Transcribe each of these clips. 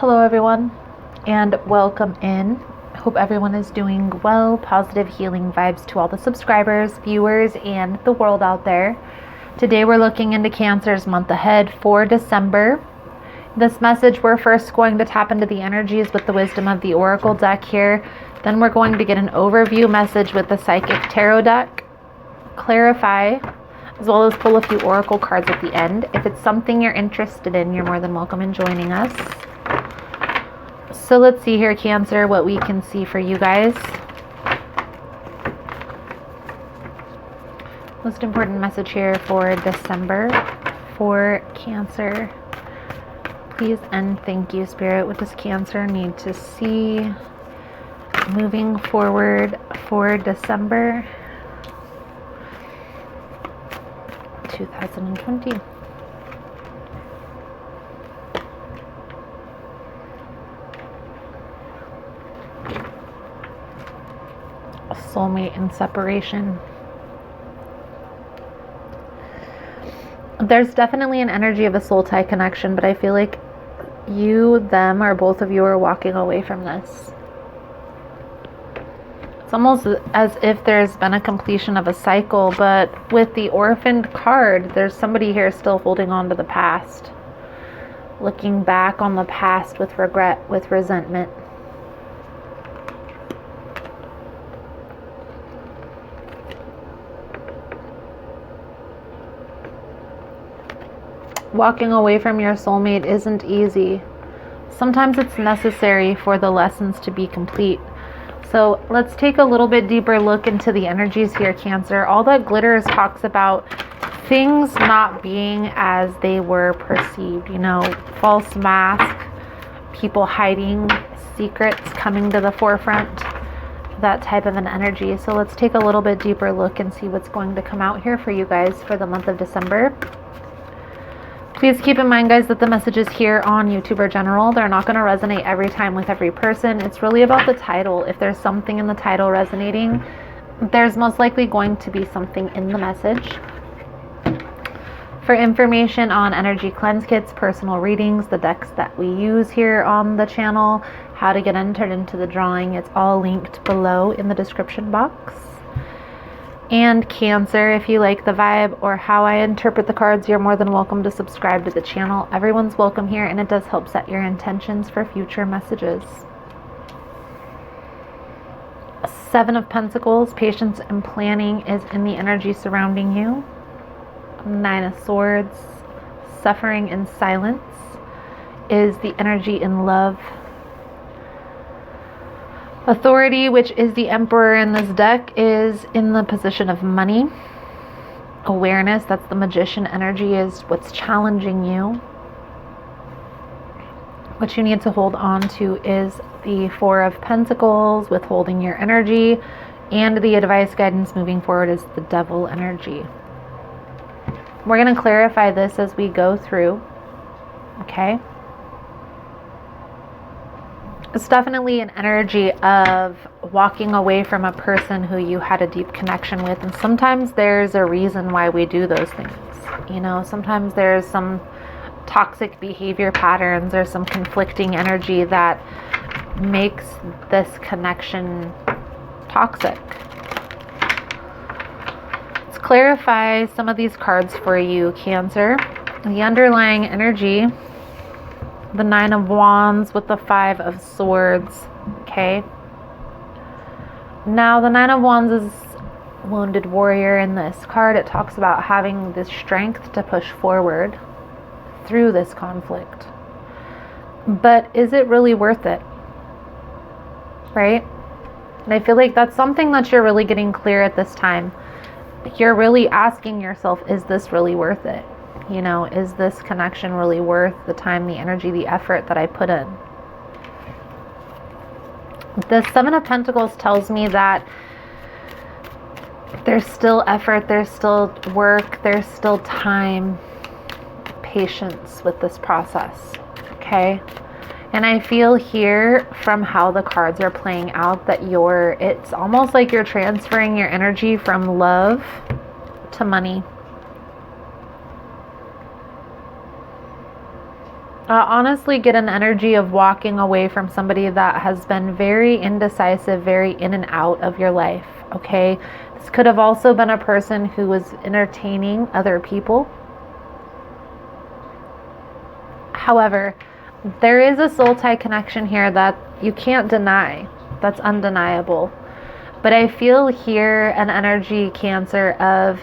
Hello everyone and welcome in. Hope everyone is doing well. Positive healing vibes to all the subscribers, viewers, and the world out there. Today we're looking into Cancer's month ahead for December. This message, we're first going to tap into the energies with the wisdom of the Oracle deck here. Then we're going to get an overview message with the Psychic Tarot deck, clarify, as well as pull a few Oracle cards at the end. If it's something you're interested in, you're more than welcome in joining us. So let's see here, Cancer, what we can see for you guys. Most important message here for December for Cancer. Please and thank you, Spirit. What does Cancer need to see moving forward for December 2020? Soulmate and separation. There's definitely an energy of a soul tie connection, but I feel like you, them, or both of you are walking away from this. It's almost as if there's been a completion of a cycle, but with the orphaned card, there's somebody here still holding on to the past. Looking back on the past with regret, with resentment. Walking away from your soulmate isn't easy. Sometimes it's necessary for the lessons to be complete. So let's take a little bit deeper look into the energies here, Cancer. All that glitters talks about things not being as they were perceived. You know, false mask, people hiding secrets coming to the forefront, that type of an energy. So let's take a little bit deeper look and see what's going to come out here for you guys for the month of December. Please keep in mind, guys, that the messages here on YouTube are general. They're not going to resonate every time with every person. It's really about the title. If there's something in the title resonating, there's most likely going to be something in the message. For information on energy cleanse kits, personal readings, the decks that we use here on the channel, how to get entered into the drawing, it's all linked below in the description box. And Cancer, if you like the vibe or how I interpret the cards, you're more than welcome to subscribe to the channel. Everyone's welcome here, and it does help set your intentions for future messages. Seven of Pentacles, patience and planning is in the energy surrounding you. Nine of Swords, suffering and silence is the energy in love. Authority, which is the Emperor in this deck, is in the position of money. Awareness, that's the Magician energy, is what's challenging you. What you need to hold on to is the Four of Pentacles, withholding your energy, and the advice guidance moving forward is the Devil energy. We're going to clarify this as we go through, okay? It's definitely an energy of walking away from a person who you had a deep connection with. And sometimes there's a reason why we do those things. You know, sometimes there's some toxic behavior patterns or some conflicting energy that makes this connection toxic. Let's clarify some of these cards for you, Cancer. The underlying energy, the Nine of Wands with the Five of Swords, okay? Now, the Nine of Wands is wounded warrior in this card. It talks about having the strength to push forward through this conflict. But is it really worth it? Right? And I feel like that's something that you're really getting clear at this time. You're really asking yourself, is this really worth it? You know, is this connection really worth the time, the energy, the effort that I put in? The Seven of Pentacles tells me that there's still effort, there's still work, there's still time, patience with this process, okay? And I feel here from how the cards are playing out that it's almost like you're transferring your energy from love to money. Honestly get an energy of walking away from somebody that has been very indecisive, very in and out of your life, okay? This could have also been a person who was entertaining other people. However, there is a soul tie connection here that you can't deny. That's undeniable. But I feel here an energy, Cancer, of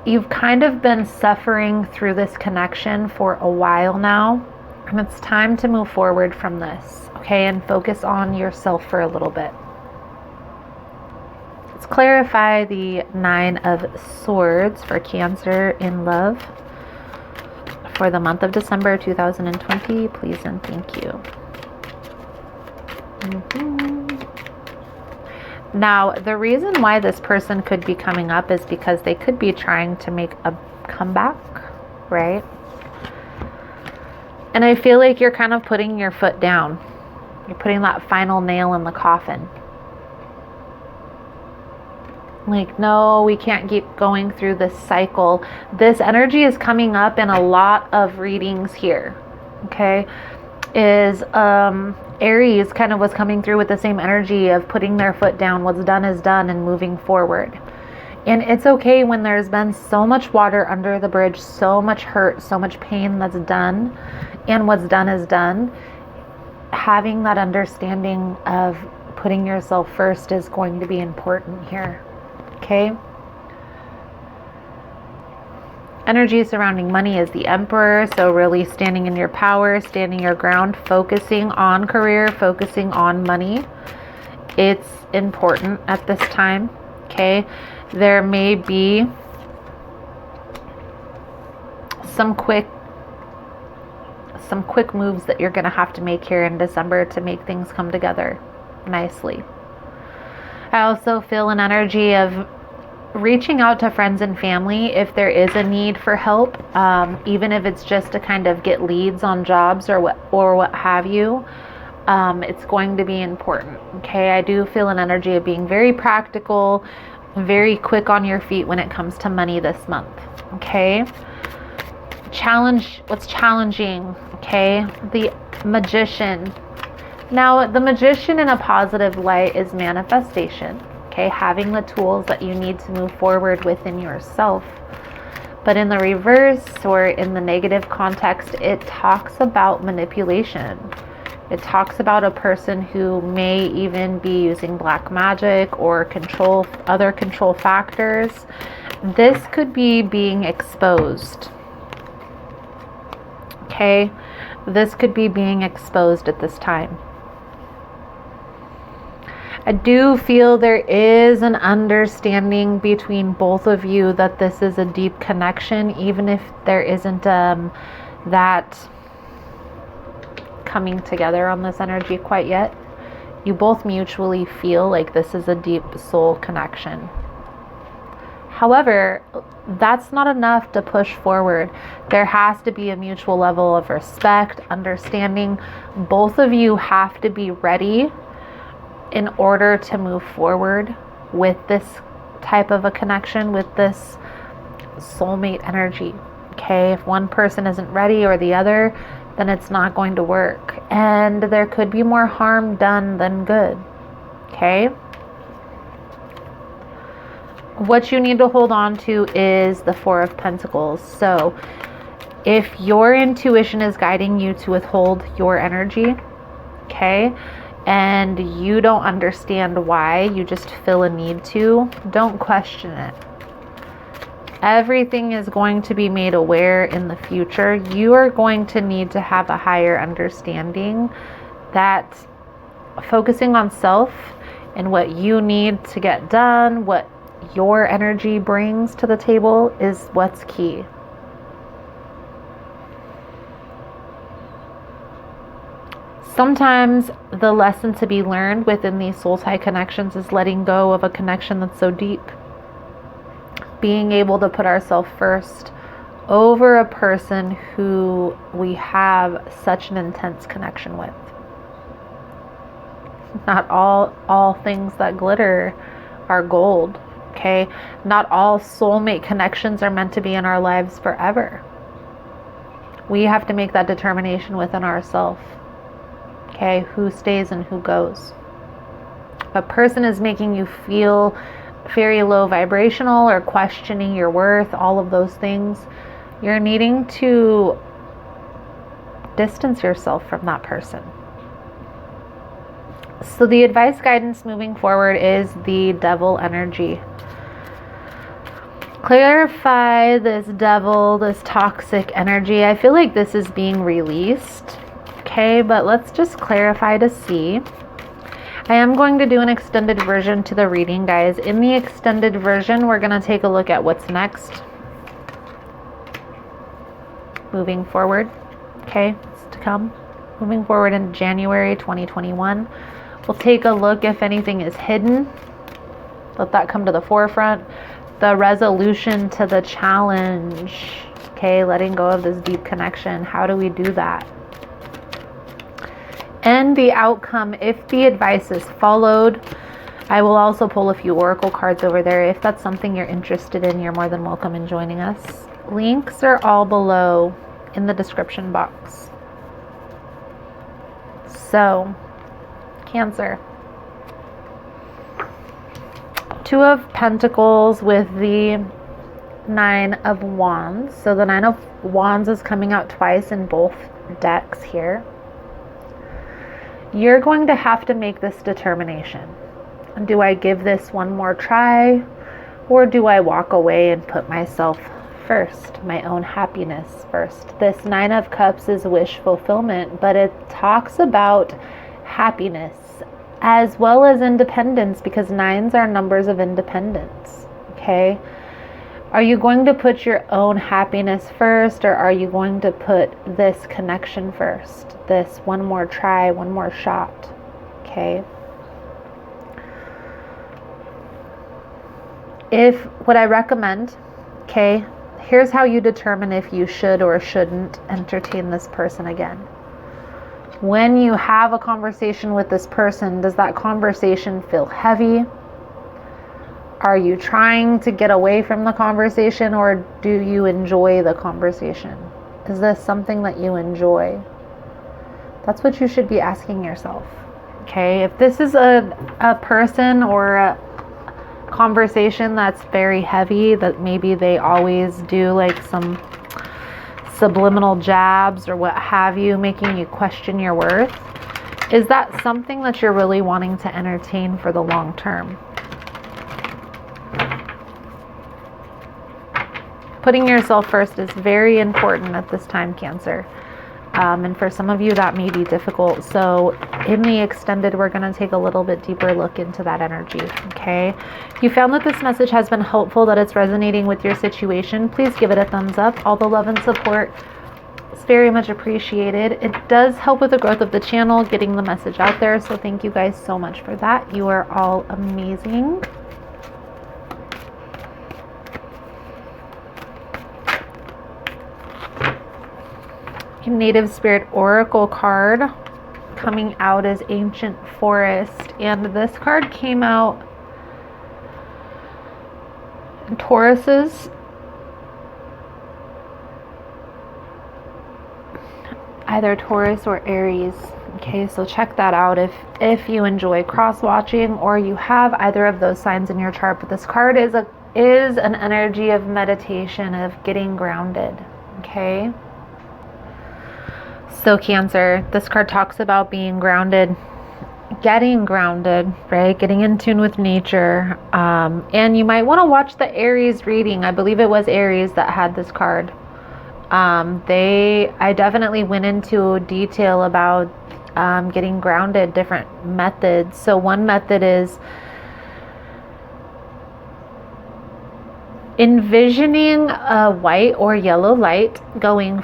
you've kind of been suffering through this connection for a while now, and it's time to move forward from this, okay, and focus on yourself for a little bit. Let's clarify the 9 of Swords for Cancer in love for the month of December 2020, please and thank you. Now, the reason why this person could be coming up is because they could be trying to make a comeback, right? And I feel like you're kind of putting your foot down. You're putting that final nail in the coffin. Like, no, we can't keep going through this cycle. This energy is coming up in a lot of readings here, okay? Aries kind of was coming through with the same energy of putting their foot down. What's done is done and moving forward. And it's okay when there's been so much water under the bridge, so much hurt, so much pain that's done, and what's done is done. Having that understanding of putting yourself first is going to be important here, okay? Energy surrounding money is the Emperor, so really standing in your power, standing your ground, focusing on career, focusing on money. It's important at this time, okay? There may be some quick moves that you're going to have to make here in December to make things come together nicely. I also feel an energy of reaching out to friends and family if there is a need for help, even if it's just to kind of get leads on jobs or what have you. It's going to be important, okay? I do feel an energy of being very practical, very quick on your feet when it comes to money this month, okay? What's challenging, okay? The Magician. Now, the Magician in a positive light is manifestation. Okay, having the tools that you need to move forward within yourself. But in the reverse or in the negative context, it talks about manipulation. It talks about a person who may even be using black magic or other control factors. This could be being exposed. Okay, this could be being exposed at this time. I do feel there is an understanding between both of you that this is a deep connection, even if there isn't that coming together on this energy quite yet. You both mutually feel like this is a deep soul connection. However, that's not enough to push forward. There has to be a mutual level of respect, understanding. Both of you have to be ready in order to move forward with this type of a connection, with this soulmate energy, okay? If one person isn't ready or the other, then it's not going to work. And there could be more harm done than good, okay? What you need to hold on to is the 4 of Pentacles. So if your intuition is guiding you to withhold your energy, okay, and you don't understand why, you just feel a need to, don't question it. Everything is going to be made aware in the future. You are going to need to have a higher understanding that focusing on self and what you need to get done, what your energy brings to the table, is what's key. Sometimes the lesson to be learned within these soul tie connections is letting go of a connection that's so deep. Being able to put ourselves first over a person who we have such an intense connection with. Not all things that glitter are gold, okay? Not all soulmate connections are meant to be in our lives forever. We have to make that determination within ourselves. Okay, who stays and who goes. If a person is making you feel very low vibrational or questioning your worth, all of those things, you're needing to distance yourself from that person. So the advice guidance moving forward is the devil energy. Clarify this devil, this toxic energy. I feel like this is being released. Okay, but let's just clarify to see. I am going to do an extended version to the reading, guys. In the extended version, we're going to take a look at what's next. Moving forward. Okay, it's to come. Moving forward in January 2021. We'll take a look if anything is hidden. Let that come to the forefront. The resolution to the challenge. Okay, letting go of this deep connection. How do we do that? And the outcome, if the advice is followed. I will also pull a few oracle cards over there. If that's something you're interested in, you're more than welcome in joining us. Links are all below in the description box. So, Cancer. Two of Pentacles with the Nine of Wands. So the Nine of Wands is coming out twice in both decks here. You're going to have to make this determination. Do I give this one more try, or do I walk away and put myself first, my own happiness first? This Nine of Cups is wish fulfillment, but it talks about happiness as well as independence, because nines are numbers of independence. Okay? Are you going to put your own happiness first, or are you going to put this connection first? This one more try, one more shot. Okay? What I recommend, okay, here's how you determine if you should or shouldn't entertain this person again. When you have a conversation with this person, does that conversation feel heavy? Are you trying to get away from the conversation, or do you enjoy the conversation? Is this something that you enjoy? That's what you should be asking yourself. Okay, if this is a person or a conversation that's very heavy, that maybe they always do like some subliminal jabs or what have you, making you question your worth, is that something that you're really wanting to entertain for the long term? Putting yourself first is very important at this time, Cancer. And for some of you, that may be difficult. So in the extended, we're going to take a little bit deeper look into that energy. Okay. If you found that this message has been helpful, that it's resonating with your situation, please give it a thumbs up. All the love and support is very much appreciated. It does help with the growth of the channel, getting the message out there. So thank you guys so much for that. You are all amazing. Native Spirit Oracle card coming out as Ancient Forest, and this card came out in Tauruses, either Taurus or Aries. Okay, so check that out if you enjoy cross watching or you have either of those signs in your chart. But this card is an energy of meditation, of getting grounded. Okay. So Cancer, this card talks about being grounded, getting grounded, right? Getting in tune with nature. And you might want to watch the Aries reading. I believe it was Aries that had this card. I definitely went into detail about getting grounded, different methods. So one method is envisioning a white or yellow light going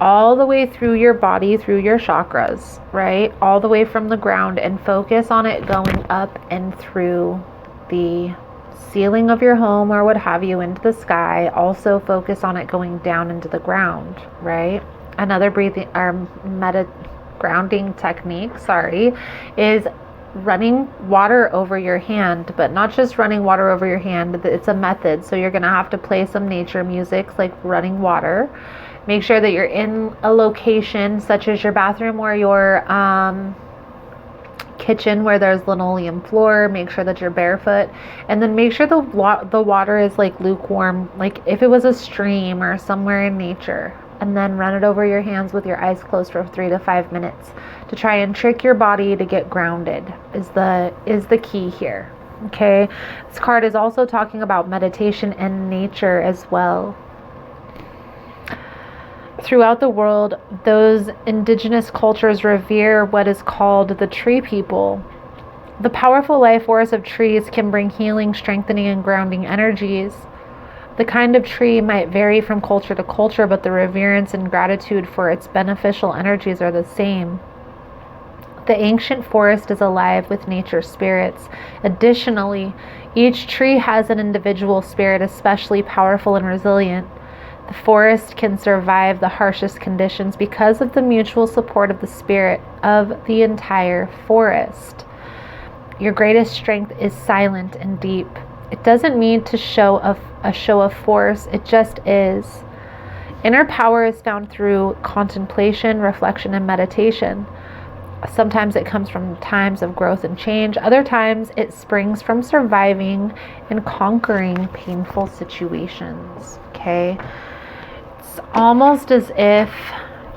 all the way through your body, through your chakras, right? All the way from the ground, and focus on it going up and through the ceiling of your home or what have you, into the sky. Also focus on it going down into the ground, right? Another breathing or grounding technique, is running water over your hand, but not just running water over your hand. It's a method. So you're going to have to play some nature music like running water. Make sure that you're in a location such as your bathroom or your kitchen where there's linoleum floor. Make sure that you're barefoot, and then make sure the water is like lukewarm, like if it was a stream or somewhere in nature. And then run it over your hands with your eyes closed for 3 to 5 minutes to try and trick your body to get grounded is the key here. Okay, this card is also talking about meditation and nature as well. Throughout the world, those indigenous cultures revere what is called the tree people. The powerful life force of trees can bring healing, strengthening, and grounding energies. The kind of tree might vary from culture to culture, but the reverence and gratitude for its beneficial energies are the same. The ancient forest is alive with nature spirits. Additionally, each tree has an individual spirit, especially powerful and resilient. The forest can survive the harshest conditions because of the mutual support of the spirit of the entire forest. Your greatest strength is silent and deep. It doesn't need to show a show of force, it just is. Inner power is found through contemplation, reflection, and meditation. Sometimes it comes from times of growth and change. Other times it springs from surviving and conquering painful situations. Okay? It's almost as if,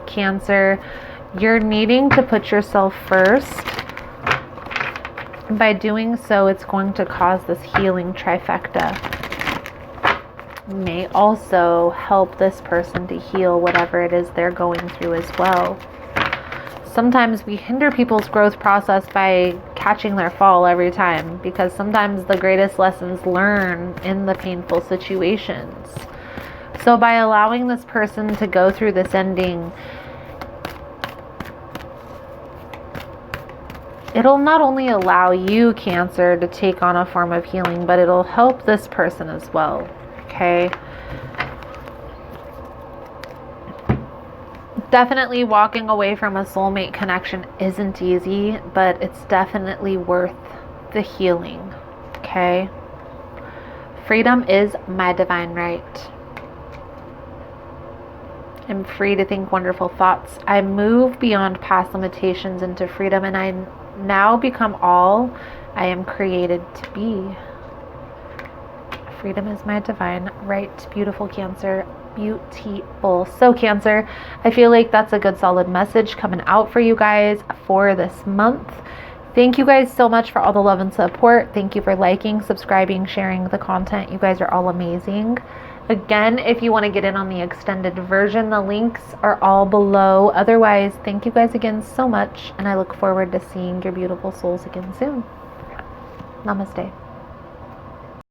Cancer, you're needing to put yourself first. By doing so, it's going to cause this healing trifecta. May also help this person to heal whatever it is they're going through as well. Sometimes we hinder people's growth process by catching their fall every time, because sometimes the greatest lessons learn in the painful situations. So by allowing this person to go through this ending, it'll not only allow you, Cancer, to take on a form of healing, but it'll help this person as well. Okay? Definitely walking away from a soulmate connection isn't easy, but it's definitely worth the healing. Okay? Freedom is my divine right. I'm free to think wonderful thoughts. I move beyond past limitations into freedom, and I now become all I am created to be. Freedom is my divine right. Beautiful, Cancer. Beautiful. So, Cancer, I feel like that's a good solid message coming out for you guys for this month. Thank you guys so much for all the love and support. Thank you for liking, subscribing, sharing the content. You guys are all amazing. Again, if you want to get in on the extended version, the links are all below. Otherwise, thank you guys again so much, and I look forward to seeing your beautiful souls again soon. Namaste.